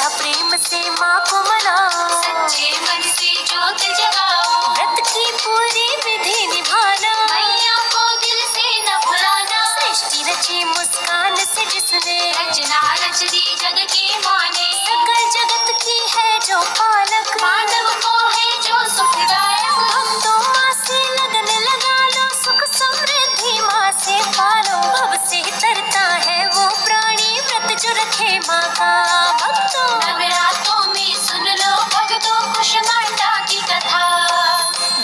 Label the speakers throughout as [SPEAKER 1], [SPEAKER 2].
[SPEAKER 1] श्रद्धा प्रेम से माँ को मनाओ,
[SPEAKER 2] सच्चे मन से जोत जगाओ,
[SPEAKER 1] व्रत की पूरी विधि निभाना,
[SPEAKER 2] मैया को दिल से न भुलाना।
[SPEAKER 1] सृष्टि रची मुस्कान से जिसने,
[SPEAKER 2] रचना रच दी जग की माँ ने,
[SPEAKER 1] सकल जगत की है जो पालक,
[SPEAKER 2] मानव को है जो सुखदायक।
[SPEAKER 1] भक्तों माँ से लगन लगा लो, सुख समृद्धि माँ से पालो, भव से तरता है वो प्राणी, व्रत जो रखे माँ का भक्तों।
[SPEAKER 2] नवरात्रों में सुन लो भक्तों कुष्मांडा की कथा,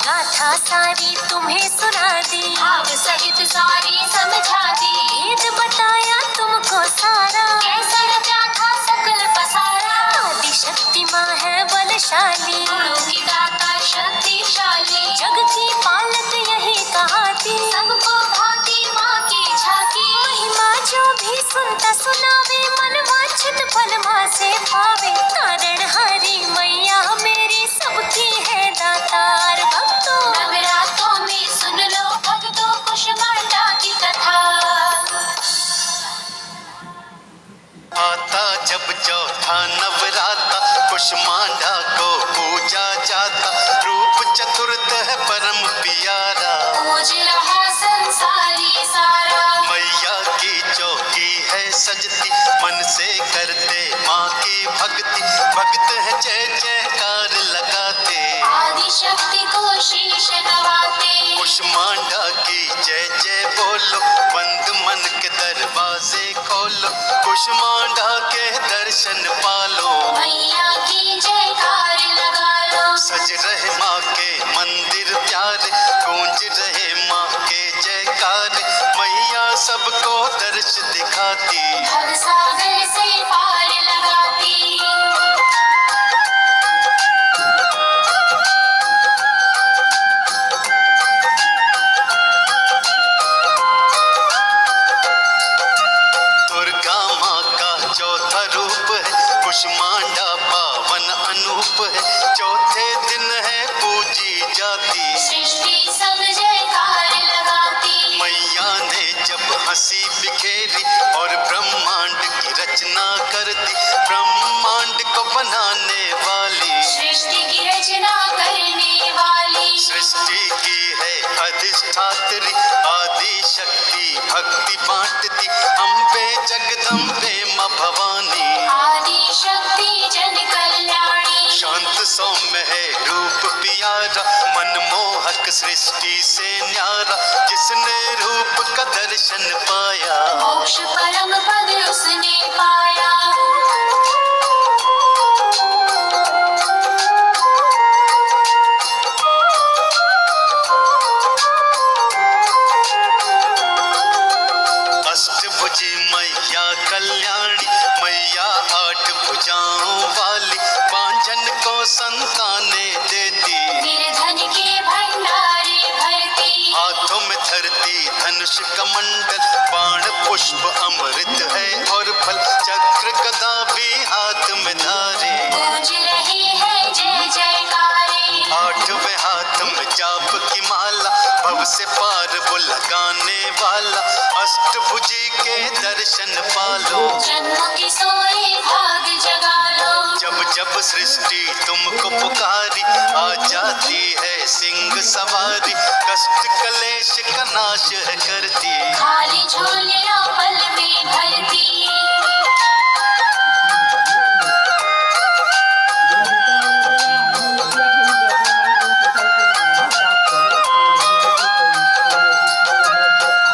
[SPEAKER 1] गाथा सारी तुम्हें सुना दी,
[SPEAKER 2] भाव सहित सारी समझा दी,
[SPEAKER 1] वेद बताया तुमको सारा,
[SPEAKER 2] कैसा रचा था सकल पसारा।
[SPEAKER 1] आदि शक्ति माँ है बलशाली,
[SPEAKER 2] गुणों की दाता शक्तिशाली,
[SPEAKER 1] जग की पालक यही कहाती,
[SPEAKER 2] सबको भाती माँ की झांकी।
[SPEAKER 1] महिमा जो भी सुनता सुनावे, मन वांछित फल माँ से पावे, तारणहारी मैया मेरी सबकी है दातार भक्तों।
[SPEAKER 2] नवरात्रों में सुन लो भक्तों कुष्मांडा की कथा।
[SPEAKER 3] आता जब चौथा नवराता, कुष्मांडा को पूजा जाता, रूप चतुर्थ है परम प्यारा,
[SPEAKER 2] पूज रहा संसारी सारा।
[SPEAKER 3] मैया की चौकी है सजती, मन से करते माँ की भक्ति, भक्त है जय जयकार लगाते,
[SPEAKER 2] आदि शक्ति को शीश नवाते,
[SPEAKER 3] कुष्मांडा की जय जय बोलो, बंद मन के दरवाजे खोलो, कुष्मांडा के दर्शन पालो,
[SPEAKER 2] मैया की जयकार लगा लो।
[SPEAKER 3] सज रहे माँ के मंदिर प्यारे, गूंज रहे माँ के जयकारे, मैया सबको दर्श दिखाती,
[SPEAKER 2] भव सागर से पार लगाती,
[SPEAKER 3] दुर्गा माँ का चौथा रूप है, कुष्मांडा पावन अनूप है, चौथे दिन है पूजी जाती,
[SPEAKER 2] सृष्टि सब जयकार लगाती,
[SPEAKER 3] मैया ने जब हंसी बिखेरी और ब्रह्मांड की रचना कर दी, ब्रह्मांड को बनाने वाली,
[SPEAKER 2] सृष्टि की रचना करने वाली,
[SPEAKER 3] सृष्टि की है अधिष्ठात्री, आदि शक्ति भक्ति बांटती, अम्बे जगदम्बे माँ भवानी,
[SPEAKER 2] आदि शक्ति जन कल्याणी,
[SPEAKER 3] शांत सौम्य है रूप प्यारा, मनमोहक सृष्टि से न्यारा, जिसने रूप का दर्शन पाया,
[SPEAKER 2] मोक्ष परम पद उसने पाया।
[SPEAKER 3] अष्टभुजी मैया कल्याणी, मैया आठ भुजाओं वाली, पांचन को संतानें देती,
[SPEAKER 2] निर्धन के भंडारे भरती,
[SPEAKER 3] हाथों में धरती धनुष कमंडल, बाण पुष्प अमृत है और फल, चक्र गदा भी हाथ में धारे,
[SPEAKER 2] गूंज रही है जय जयकारे,
[SPEAKER 3] आठवें हाथ में जाप की माला, भव से पार वो लगाने वाला, अष्टभुजी के दर्शन पालो,
[SPEAKER 2] जन्म की सोए भाग जगा लो,
[SPEAKER 3] जब जब सृष्टि तुमको पुकारी, आ जाती है सिंह सवारी, कष्ट कलेश का नाश है करती,
[SPEAKER 2] खाली झोलियां पल में भरती,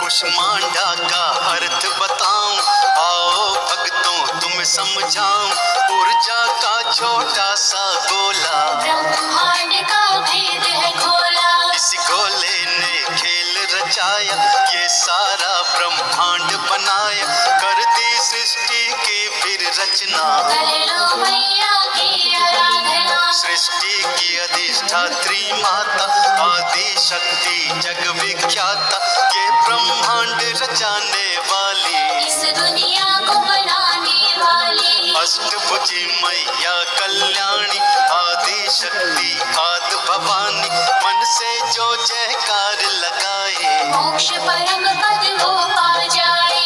[SPEAKER 3] कुष्मांडा का अर्थ बताऊं, आओ भक्तों तुम समझाऊं, ऊर्जा का छोटा सा गोला,
[SPEAKER 2] ब्रह्मांड का भेद है खोला,
[SPEAKER 3] इस गोले ने खेल रचाया, ये सारा ब्रह्मांड बनाया, कर दी सृष्टि की फिर रचना,
[SPEAKER 2] कर लो मैया की आराधना,
[SPEAKER 3] सृष्टि की अधिष्ठात्री माता, आदि शक्ति जग विख्याता, ये ब्रह्मांड रचाने वाली,
[SPEAKER 2] इस दुनिया को बनाने वाली,
[SPEAKER 3] अष्टभुजी मैया कल्याणी, आदि शक्ति आदि भवानी, मन से जो जयकार लगाए,
[SPEAKER 2] मोक्ष परम पद वो पा जाए।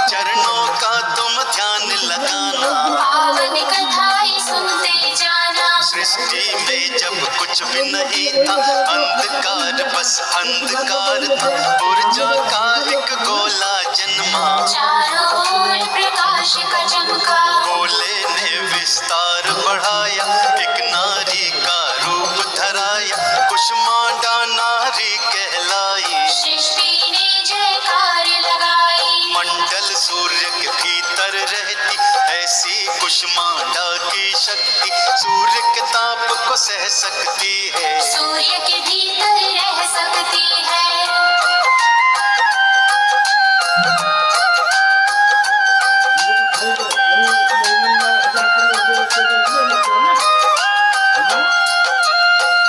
[SPEAKER 3] चरणों का तुम ध्यान लगाना,
[SPEAKER 2] पावन कथाएं सुनते जाना।
[SPEAKER 3] सृष्टि में जब कुछ भी नहीं था, अंधकार बस अंधकार था, ऊर्जा का एक गोला जन्मा,
[SPEAKER 2] चारों ओर प्रकाश का चमका।
[SPEAKER 3] गोले ने विस्तार बढ़ाया, एक नारी का रूप धराया, कुष्मांडा नारी कहलाई।
[SPEAKER 2] सृष्टि ने जयकार लगाई।
[SPEAKER 3] मंडल सूर्य के भीतर रहती, ऐसी कुष्मांडा की शक्ति, सूर्य के ताप को सह सकती है,
[SPEAKER 2] सूर्य के भीतर रह सकती है।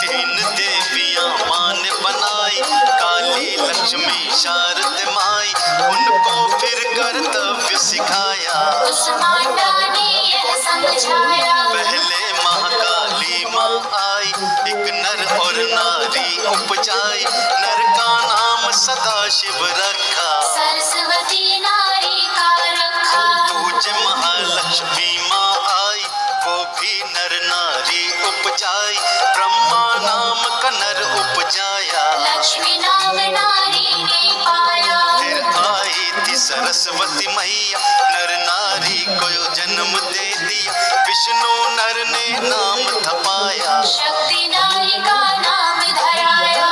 [SPEAKER 3] तीन देवियां मां ने बनाई, काली लक्ष्मी शारद माई, उनको फिर कर्तव्य सिखाया,
[SPEAKER 2] कुष्मांडा ने यह समझाया।
[SPEAKER 3] पहले महाकाली माँ आई, एक नर और नारी उपजाई, नर का नाम सदाशिव रखा,
[SPEAKER 2] सरस्वती नारी का रखा।
[SPEAKER 3] पूज्य महालक्ष्मी माँ आई, वो भी नर नारी उपजाई, ब्रह्मा नाम का नर उपजाया,
[SPEAKER 2] लक्ष्मी नाम नारी ने पाया।
[SPEAKER 3] फिर आई थी सरस्वती मैया, नर नारी को जन्म दे दिया, विष्णु नर ने नाम थपाया,
[SPEAKER 2] शक्ति नारी का नाम धराया।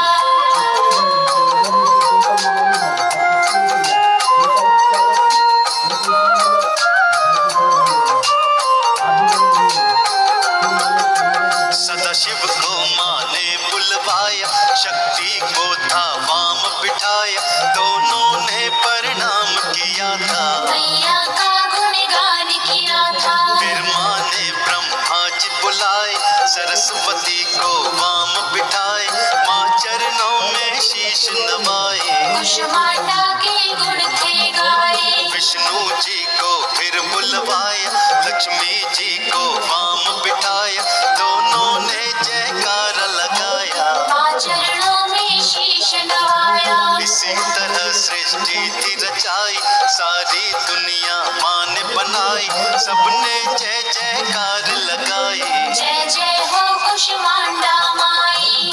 [SPEAKER 3] सदाशिव को माँ ने बुलवाया, शक्ति को था वाम बिठाया, दोनों ने प्रणाम किया था,
[SPEAKER 2] मैया का गुणगान किया था।
[SPEAKER 3] फिर माँ ने ब्रह्मा जी बुलाए, सरस्वती को वाम बिठाए, माँ चरणों में शीश नवाए,
[SPEAKER 2] कुष्मांडा के गुण थे गाए।
[SPEAKER 3] विष्णु जी को फिर बुलवाया, लक्ष्मी जी को वाम बिठाया, दोनों ने जयकार लगाया,
[SPEAKER 2] माँ चरणों में शीश नवाया।
[SPEAKER 3] इसी तरह सृष्टि थी रचाई, सारी दुनिया माँ ने बनाई, सबने जय जयकार लगाई।
[SPEAKER 2] जय जय हो कुष्मांडा माई।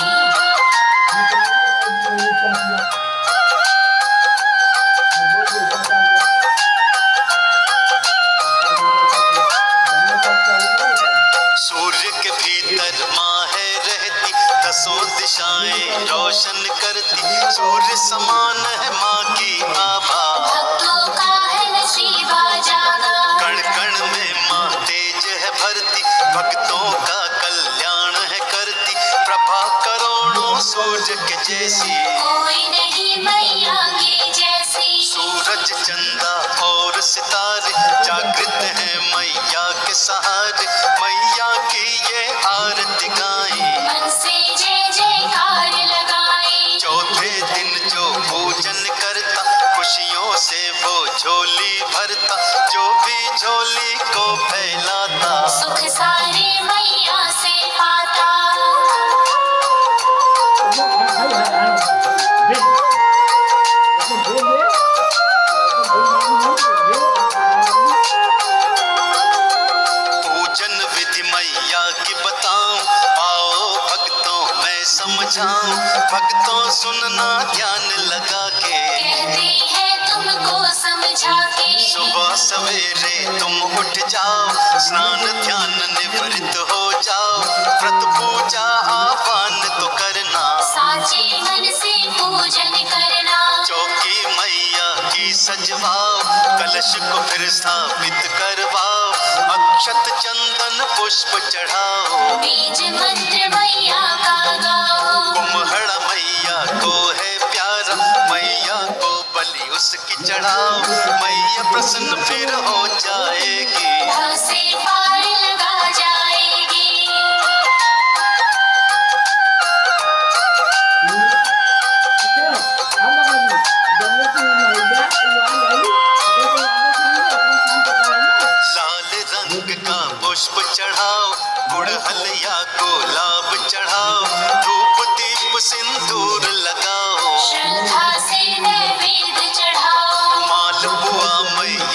[SPEAKER 3] सूर्य के भीतर माँ है रहती, दसों दिशाएं रोशन करती, सूर्य समान है माँ की आभा,
[SPEAKER 2] भक्तों का है नसीबा जागा।
[SPEAKER 3] कण कण में माँ तेज है भरती, भक्तों का कल्याण है करती, प्रभा करोड़ों सूरज के जैसी,
[SPEAKER 2] कोई नहीं मैया की जैसी।
[SPEAKER 3] सूरज चंदा और सितारे जागृत है मैया के सहारे, मैया की ये आरती गाएं,
[SPEAKER 2] मन से जय जयकार लगाई।
[SPEAKER 3] चौथे दिन जो पूजन करता, खुशियों से वो झोली भरता, जो भी झोली को फैलाता,
[SPEAKER 2] सुख सारे मैया से पाता।
[SPEAKER 3] पूजन विधि मैया की बताऊं, आओ भक्तों मैं समझाऊं, भक्तों सुनना ध्यान लगा के,
[SPEAKER 2] कहते हैं तुमको समझा के।
[SPEAKER 3] सुबह सवेरे तुम उठ जाओ, स्नान ध्यान निवृत्त हो जाओ, व्रत पूजा आह्वान तो करना,
[SPEAKER 2] साचे मन से पूजन करना।
[SPEAKER 3] चौकी मैया की सजवाओ, कलश को फिर स्थापित करवाओ, अक्षत चंदन पुष्प चढ़ाओ,
[SPEAKER 2] बीज मंत्र मैया का गाओ।
[SPEAKER 3] कुम्हड़ मैया को है प्यारा, मैया को बलि उसकी चढ़ाओ, मैया प्रसन्न फिर हो जाएगी,
[SPEAKER 2] भव से पार लगा जाएगी।
[SPEAKER 3] लाल रंग का पुष्प चढ़ाओ, गुड़हलिया को लाभ चढ़ाओ, धूप दीप सिंदूर लगाओ,
[SPEAKER 2] श्रद्धा से नैवेद्य चढ़ाओ।
[SPEAKER 3] मालपुआ मैया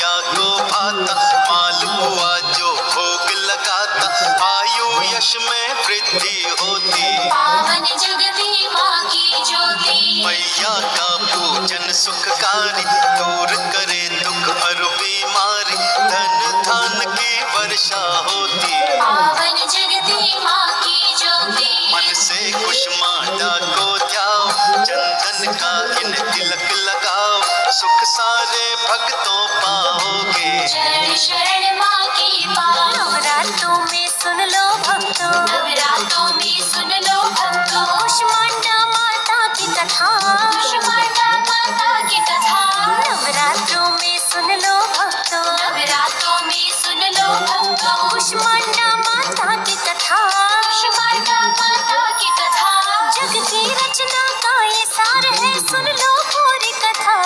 [SPEAKER 3] हुआ जो भोग लगाता, आयु यश में वृद्धि होती।
[SPEAKER 2] पावन जगती माँ की ज्योति,
[SPEAKER 3] मैया का पूजन सुखकारी, दूर करे दुख और बीमारी, धन धान की वर्षा होती।
[SPEAKER 2] पावन जगती माँ की ज्योति,
[SPEAKER 3] मन से कुष्मांडा को ध्याओ, चंदन का इन तिलक लगाओ, सुख सारे भक्तों पाओगे।
[SPEAKER 2] चरण शरण माँ की पाओ।
[SPEAKER 1] नवरात्रों में सुन लो भक्तों,
[SPEAKER 2] नवरात्रों में सुन लो भक्तों,
[SPEAKER 1] कुष्मांडा माता की कथा।
[SPEAKER 2] कुष्मांडा माता की कथा।
[SPEAKER 1] नवरात्रों में सुन लो भक्तों,
[SPEAKER 2] नवरात्रों में सुन लो भक्तों,
[SPEAKER 1] कुष्मांडा माता की कथा।
[SPEAKER 2] कुष्मांडा माता की कथा।
[SPEAKER 1] जग की रचना का ये सार है, सुन लो पूरी कथा।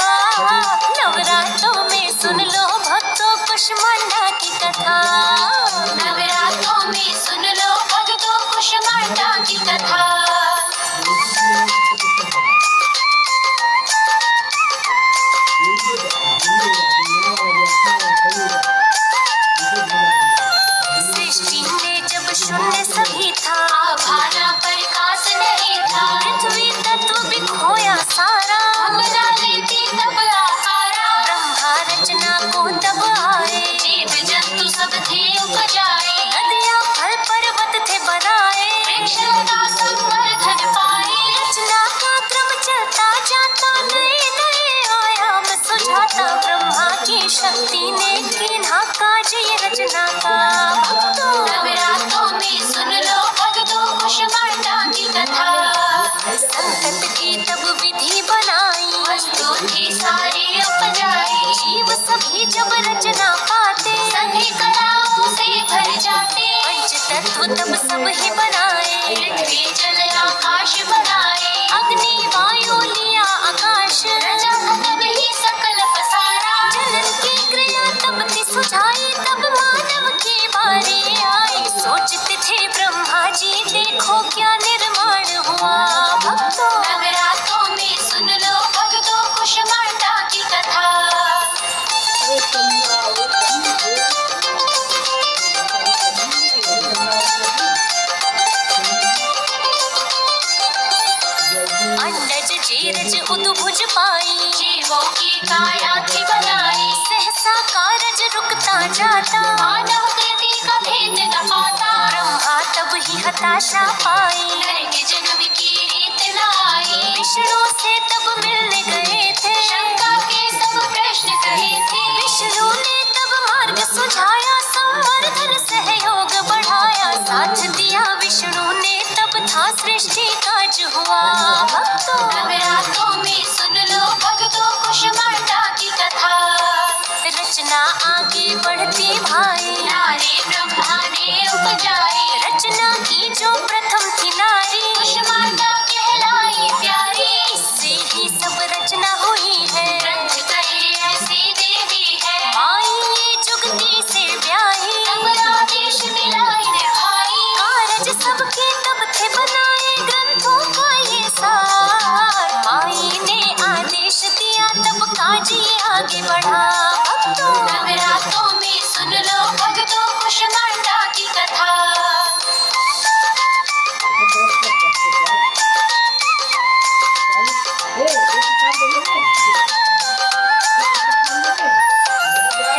[SPEAKER 1] नवरात्रों में सुन लो भक्तों, कुष्मांडा की कथा।
[SPEAKER 2] नवरात्रों में सुन लो भक्तों, कुष्मांडा की कथा।
[SPEAKER 1] सृष्टि में जब शून्य सभी था,
[SPEAKER 2] आभाना प्रकाश नहीं था,
[SPEAKER 1] पृथ्वी तत्व भी खोया सारा।
[SPEAKER 2] बना लेती तब आकारा,
[SPEAKER 1] ब्रह्मा रचना को तब आए,
[SPEAKER 2] जीव जंतु सब थे उपजाए,
[SPEAKER 1] नदियाँ फल पर्वत थे बनाए।
[SPEAKER 2] वृक्ष लता संवर्धन पाए।
[SPEAKER 1] रचना का क्रम चलता जाता, नए नए आयाम सुझाता। ब्रह्मा की शक्ति ने कीन्हा काज ये रचना का। भक्तों
[SPEAKER 2] नवरात्रों में सुन लो भक्तों, कुष्मांडा की कथा।
[SPEAKER 1] संकट की तब विधि बनाई,
[SPEAKER 2] वस्तु थी सारी उपजाई,
[SPEAKER 1] जीव सभी जब रचना पाते,
[SPEAKER 2] सभी कलाओं से भर जाते।
[SPEAKER 1] पंच तत्व तब सब ही बनाए।
[SPEAKER 2] पृथ्वी जल आकाश बनाए,
[SPEAKER 1] अग्नि वायु लिया आकाश,
[SPEAKER 2] रचा तब ही सकल पसारा।
[SPEAKER 1] जनन की क्रिया तब थी सुझाई, तब मानव की बारी आई। सोचते थे ब्रह्मा जी, देखो क्या निर्माण हुआ। भक्तों
[SPEAKER 2] नवरात्रों में सुन लो भक्तों, कुष्मांडा की कथा।
[SPEAKER 1] अंडज जीरज उद्भुज पाई,
[SPEAKER 2] जीवों की काया थी बनाई,
[SPEAKER 1] सहसा कारज रुकता जाता।
[SPEAKER 2] मानव कृति का भेद न पाता।
[SPEAKER 1] ब्रह्मा तब ही हताशा पाई,
[SPEAKER 2] नर के जन्म की रीत न आई,
[SPEAKER 1] विष्णु से तब मिलने गए थे।
[SPEAKER 2] शंका के सब प्रश्न कहे थे।
[SPEAKER 1] विष्णु ने तब मार्ग सुझाया, संवर्धन सहयोग बढ़ाया। साथ दिया विष्णु ने, तब था सृष्टि काज हुआ। भक्तों
[SPEAKER 2] नवरात्रों में सुन लो भक्तों, कुष्मांडा की कथा।
[SPEAKER 1] रचना आगे बढ़ती भाई,
[SPEAKER 2] नारी ब्रह्मा ने उपजाई,
[SPEAKER 1] रचना की जो प्रथम थी नारी।
[SPEAKER 2] कुष्मांडा कहलाई प्यारी,
[SPEAKER 1] इससे ही सब रचना हुई है।
[SPEAKER 2] ग्रंथ कहे ऐसी देवी है,
[SPEAKER 1] माई ये जुगती से ब्याही,
[SPEAKER 2] तब आदेश मिलाई ने भाई।
[SPEAKER 1] कारज सबके तब थे बनाए, ग्रंथों का ये सार। माई ने आदेश दिया, तब काज ये आगे बढ़ा। भक्तों
[SPEAKER 2] नवरात्रों में सुन लो भक्तों, कुष्मांडा की कथा।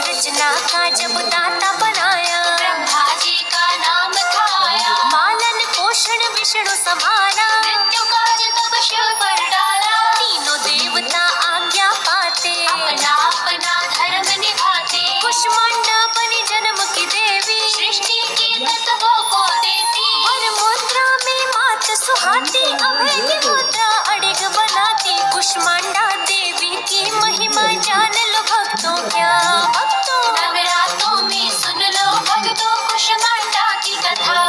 [SPEAKER 1] रचना का जब दाता बनाया,
[SPEAKER 2] ब्रह्मा जी का नाम खाया,
[SPEAKER 1] पालन पोषण विष्णु संभाला।
[SPEAKER 2] मृत्यु काज तब शिव पर डाला,
[SPEAKER 1] तीनों देवता आज्ञा पाते,
[SPEAKER 2] अपना अपना धर्म निभाते।
[SPEAKER 1] कुष्मांडा बनी जन्म की देवी,
[SPEAKER 2] सृष्टि के तत्वों को देती,
[SPEAKER 1] वर मुद्रा में मात सुहाती। अभय की मुद्रा अड़िग बनाती, कुष्मांडा देवी की महिमा जान लो भक्तों क्या। भक्तों
[SPEAKER 2] नवरात्रों में सुन लो भक्तों, कुष्मांडा की कथा।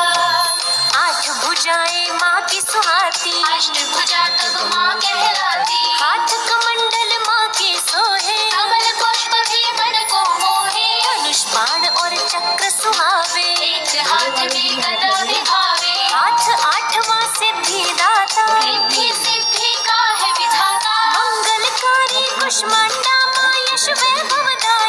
[SPEAKER 1] आठ भुजाएं माँ की सुहाती,
[SPEAKER 2] अष्टभुजा तब माँ कहलाती,
[SPEAKER 1] हाथ कमंडल माँ के सोहे।
[SPEAKER 2] कमल पुष्प भी मन को मोहे,
[SPEAKER 1] धनुष बाण और चक्र सुहावे,
[SPEAKER 2] एक हाथ में गदा निभावे।
[SPEAKER 1] हाथ आठवां सिद्धि दाता,
[SPEAKER 2] रिद्धि सिद्धि का है विधाता,
[SPEAKER 1] मंगलकारी कुष्मांडा माँ यश वैभव दाई।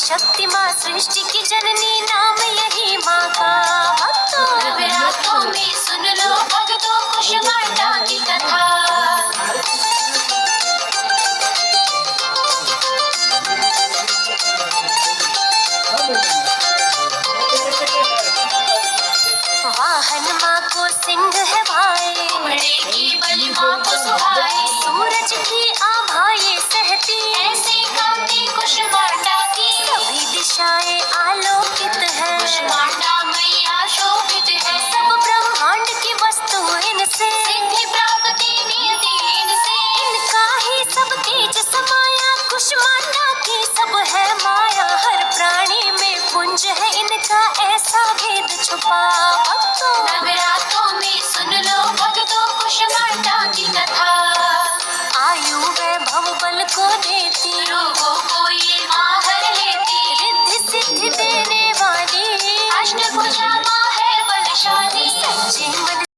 [SPEAKER 1] शक्ति माँ सृष्टि की जननी, नाम यही माँ का। भक्तों
[SPEAKER 2] नवरात्रों में सुन लो भक्तों कुसुमांडा की कथा।
[SPEAKER 1] वाहन माँ को सिंह है भाई,
[SPEAKER 2] घोड़े की बलि माँ को सुहाए,
[SPEAKER 1] सूरज की आभा ये सहती,
[SPEAKER 2] ऐसे कांति कुसुमांडा की।
[SPEAKER 1] सभी दिशाएं आलोकित है,
[SPEAKER 2] कुसुमांडा मैया शोभित है,
[SPEAKER 1] सब ब्रह्मांड की वस्तु इनसे,
[SPEAKER 2] सिद्धि प्राप्ति नियति इनसे।
[SPEAKER 1] इनका ही सब तेज समाया, कुसुमांडा की सब है माया, हर प्राणी में पुंज है इनका, ऐसा भेद छुपा। भक्तों
[SPEAKER 2] नवरात्रों